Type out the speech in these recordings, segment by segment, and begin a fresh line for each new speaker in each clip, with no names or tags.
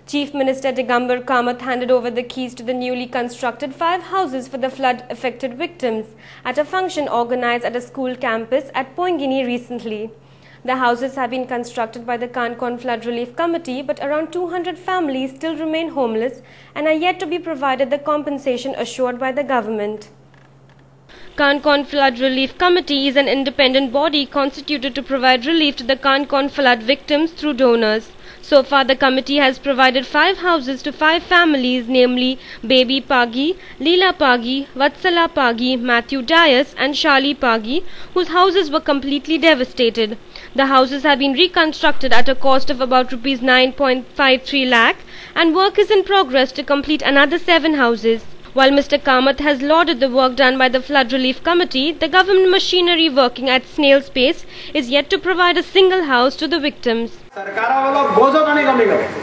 Chief Minister Digambar Kamath handed over the keys to the newly constructed 5 houses for the flood-affected victims at a function organized at a school campus at Poingini recently. The houses have been constructed by the Kankon Flood Relief Committee, but around 200 families still remain homeless and are yet to be provided the compensation assured by the government. Kankon Flood Relief Committee is an independent body constituted to provide relief to the Kankon flood victims through donors. So far, the committee has provided 5 houses to 5 families, namely Baby Pagi, Leela Pagi, Vatsala Pagi, Matthew Dias and Shali Pagi, whose houses were completely devastated. The houses have been reconstructed at a cost of about Rs 9.53 lakh and work is in progress to complete another 7 houses. While Mr. Kamath has lauded the work done by the Flood Relief Committee, the government machinery working at snail's pace is yet to provide a single house to the victims.
सरकारावाला बोजत आणि कमी करतो.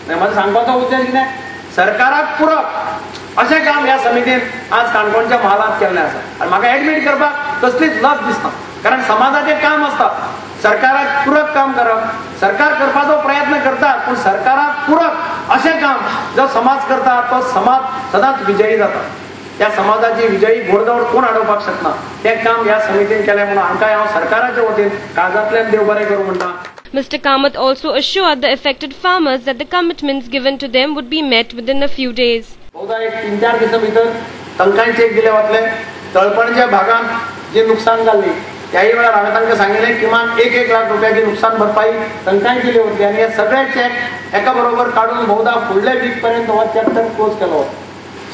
नाही माझा सांगण्याचा उद्देश नाही. सरकाराक पूरक असे काम या समितीत आज काणकोणच्या महालात केले आसा. आणि मला ऍडमिट करपाक कसलीच लज दिसता. कारण समाजाचे काम असतात. सरकाराक पूरक काम करप, सरकार करपाचो प्रयत्न करता, पण सरकाराक पूरक असे काम जो समाज करता तो समाज सदाच विजयी जाता. त्या समाजाची विजयी घोडदौड कोण अडवपाक शकना. ते काम या समितीन केले म्हणून आमकां हांव सरकाराच्या वतीन काळजांतल्यान देव बरें करूं म्हणटा.
Mr. Kamath also assured the affected farmers that the commitments given to them would be met within a few days.
बहुधा एक 3-4 दिवसा भितर तांकां चेक दिले वतले. तळपणच्या भागांत जे नुकसान जाल्ली त्याही वेळार हांवें तांकां सांगिल्लें किमान 1-1 लाख रुपयाची नुकसान भरपाई तांकांय दिली वतली आनी हे सगळे चेक एका बरोबर काढून बहुधा फुडले वीक पर्यंत हो चॅप्टर क्लोज केलो.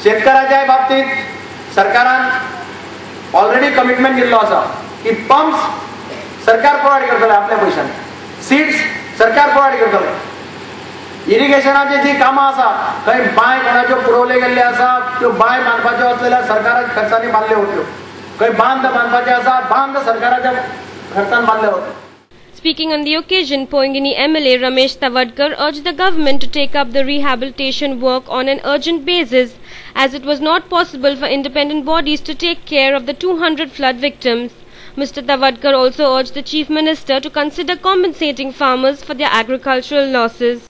शेतकाराच्या बाबतीत सरकारान ऑलरेडी कमिटमेंट दिल्लो आसा की पंप्स सरकार प्रोवायड करतले आपल्या पैशांनी. सीड्स सरकार प्रोवायड करतले. इरिगेशनाची जी कामां आसा खंय बांय कोणाच्यो पुरवले गेल्ले आसा त्यो बांय बांदपाच्यो असलेल्या सरकाराच्या खर्चांनी बांदल्यो वतल्यो. खंय बांद बांदपाचे आसा बांद सरकाराच्या खर्चान बांदले वतले.
Speaking on the occasion, Poingini MLA Ramesh Tavadkar urged the government to take up the rehabilitation work on an urgent basis, as it was not possible for independent bodies to take care of the 200 flood victims. Mr. Tavadkar also urged the Chief Minister to consider compensating farmers for their agricultural losses.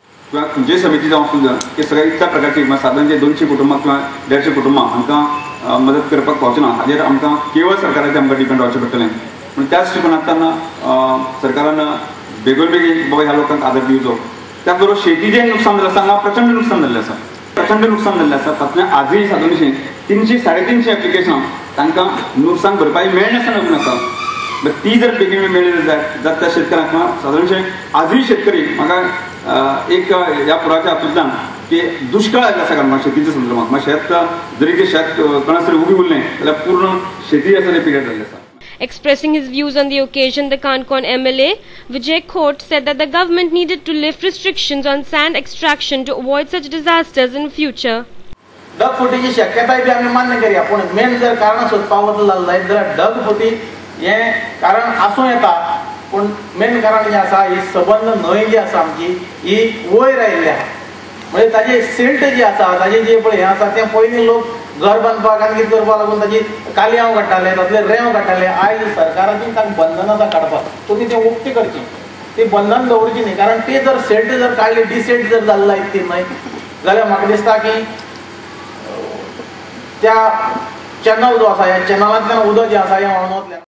जे समिती जावं सुद्दां हे सगळे इतल्या प्रकारची साधारण जे 200 कुटुंबां किंवा 150 कुटुंबां आमकां मदत करपाक पावचना हाजेर आमकां केवळ सरकाराचेर आमकां डिपेंड रावचें पडटलें. पूण त्याच हिशोबान आसतना सरकारान बेगोन बेगीन बाबा ह्या लोकांक आदार दिवचो. त्याच बरोबर शेतीचें नुकसान जाल्लें आसा. हांगा प्रचंड नुकसान जाल्लें आसा. प्रचंड नुकसान जाल्लें आसा. तातूंतल्यान आजूय सादारणशी 300-350 एप्लिकेशनां तांकां नुकसान भरपाई मेळनासतना अजून आसा. ती जर बेगीन मेळ्ळी जाल्यार त्या शेतकारांक सादारणशे आजूय शेतकरी म्हाका एक ह्या पुराच्या हातूंतल्यान की दुष्काळ आसा कारण शेतीच्या संदर्भात म्हाका शेत जरी ते शेत कणस जरी उगी उरलें जाल्यार पूर्ण शेती आसा ते पिड्यार जाल्लें आसा.
Expressing his views on the occasion, the Kankon MLA Vijay Khote said that the government needed to lift restrictions on sand extraction to avoid such disasters in future.
ढगफुटीची शक्यताय बी आमी मान्य करया, पूण मेन जर कारण सोदपाक वतलो जाल्यार ढगफुटी हे कारण आसूं येता. पूण मेन कारण जें आसा ही सबंद न्हंय जी आसा आमची ही वयर आयिल्ली आसा. म्हणजे ताजी सिल्ट जी आसा ताजी जी पळय हें आसा तें पयलीं लोक घर बांदपाक आनी कितें करपाक लागून ताजी कालयांव काडटाले, तातले रेंव काडटाले. आयज सरकाराची तांकां बंधन आसा काडपाक. तुमी तें उक्ती करची, ती बंधन दवरची न्ही. कारण ती जर सिल्ट जर काडली डिसिल्ट जर जाल्ला ती न्हय जाल्यार म्हाका दिसता की त्या चॅनल जो आसा ह्या चॅनलांतल्यान उदक जें आसा हें व्हांवन वतलें.